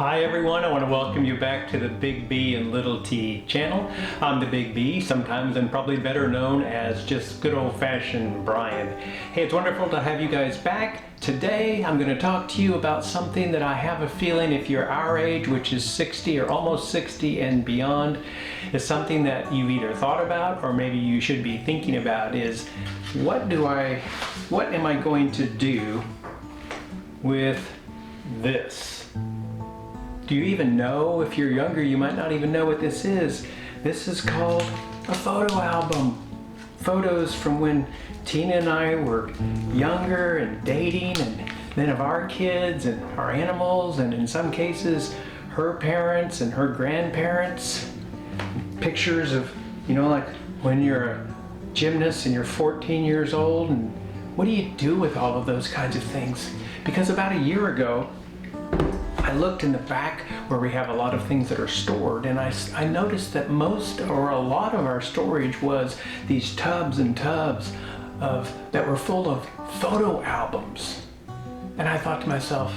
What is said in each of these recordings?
Hi everyone, I want to welcome you back to the Big B and Little T channel. I'm the Big B, sometimes and probably better known as just good old-fashioned Brian. Hey, it's wonderful to have you guys back. Today I'm going to talk to you about something that I have a feeling if you're our age, which is 60 or almost 60 and beyond, is something that you've either thought about or maybe you should be thinking about is what am I going to do with this? Do you even know? If you're younger, you might not even know what this is. This is called a photo album. Photos from when Tina and I were younger and dating, and then of our kids and our animals, and in some cases, her parents and her grandparents. Pictures of, like when you're a gymnast and you're 14 years old, and what do you do with all of those kinds of things? Because about a year ago, I looked in the back where we have a lot of things that are stored, and I noticed that most or a lot of our storage was these tubs and tubs that were full of photo albums. And I thought to myself,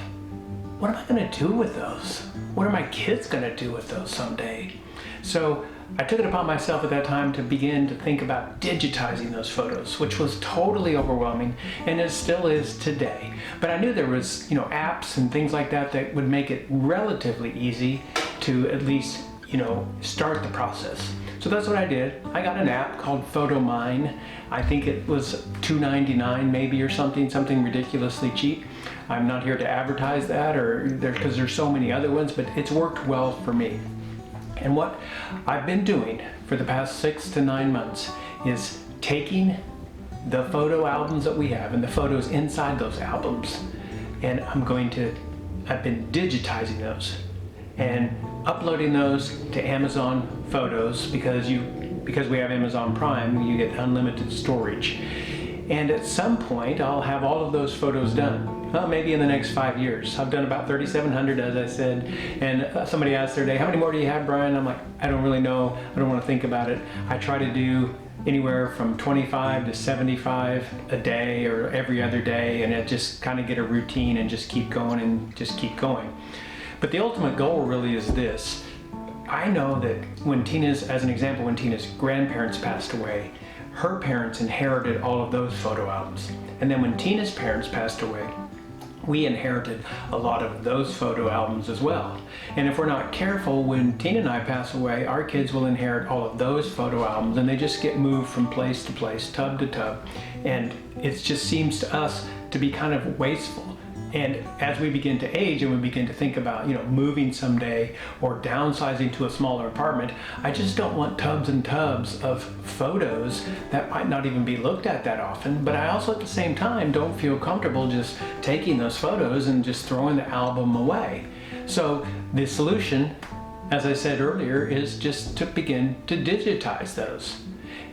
what am I going to do with those? What are my kids going to do with those someday? So I took it upon myself at that time to begin to think about digitizing those photos, which was totally overwhelming, and it still is today. But I knew there was, apps and things like that that would make it relatively easy to at least, start the process. So that's what I did. I got an app called Photomyne. I think it was $2.99 maybe or something ridiculously cheap. I'm not here to advertise that because there's so many other ones, but it's worked well for me. And what I've been doing for the past 6 to 9 months is taking the photo albums that we have and the photos inside those albums, and I've been digitizing those and uploading those to Amazon Photos because we have Amazon Prime, you get unlimited storage. And at some point, I'll have all of those photos done. Maybe in the next 5 years. I've done about 3,700, as I said. And somebody asked the other day, how many more do you have, Brian? I'm like, I don't really know. I don't want to think about it. I try to do anywhere from 25 to 75 a day or every other day, and it just kind of get a routine and just keep going and just keep going. But the ultimate goal really is this. I know that when Tina's grandparents passed away, her parents inherited all of those photo albums. And then when Tina's parents passed away, we inherited a lot of those photo albums as well. And if we're not careful, when Tina and I pass away, our kids will inherit all of those photo albums, and they just get moved from place to place, tub to tub. And it just seems to us to be kind of wasteful. And as we begin to age and we begin to think about, moving someday or downsizing to a smaller apartment, I just don't want tubs and tubs of photos that might not even be looked at that often. But I also at the same time don't feel comfortable just taking those photos and just throwing the album away. So the solution, as I said earlier, is just to begin to digitize those.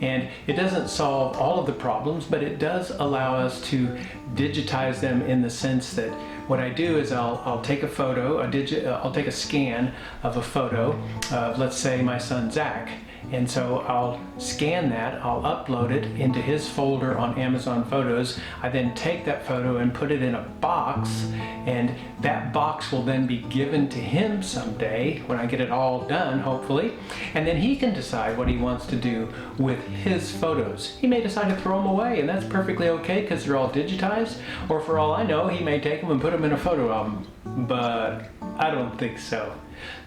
And it doesn't solve all of the problems, but it does allow us to digitize them in the sense that what I do is I'll take a photo, I'll take a scan of a photo of, let's say, my son Zach. And so I'll scan that, I'll upload it into his folder on Amazon Photos. I then take that photo and put it in a box, and that box will then be given to him someday when I get it all done, hopefully. And then he can decide what he wants to do with his photos. He may decide to throw them away, and that's perfectly okay because they're all digitized. Or for all I know, he may take them and put them in a photo album, but I don't think so.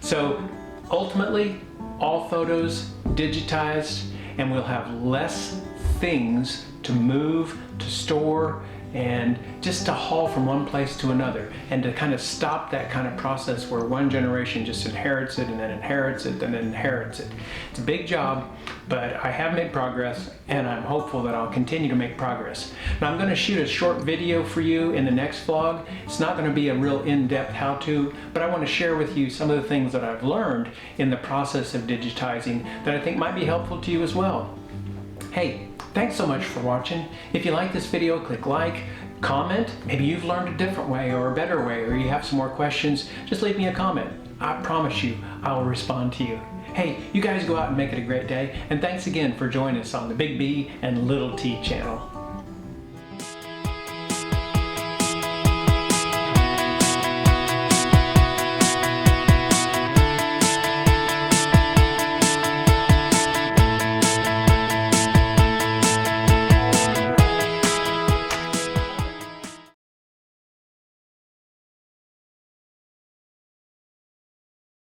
So ultimately, all photos digitized, and we'll have less things to move, to store, and just to haul from one place to another, and to kind of stop that kind of process where one generation just inherits it and then inherits it and then inherits it. It's a big job, but I have made progress, and I'm hopeful that I'll continue to make progress. Now I'm going to shoot a short video for you in the next vlog. It's not going to be a real in-depth how-to, but I want to share with you some of the things that I've learned in the process of digitizing that I think might be helpful to you as well. Hey, thanks so much for watching. If you like this video, click like, comment. Maybe you've learned a different way or a better way, or you have some more questions. Just leave me a comment. I promise you, I will respond to you. Hey, you guys go out and make it a great day, and thanks again for joining us on the Big B and Little T channel.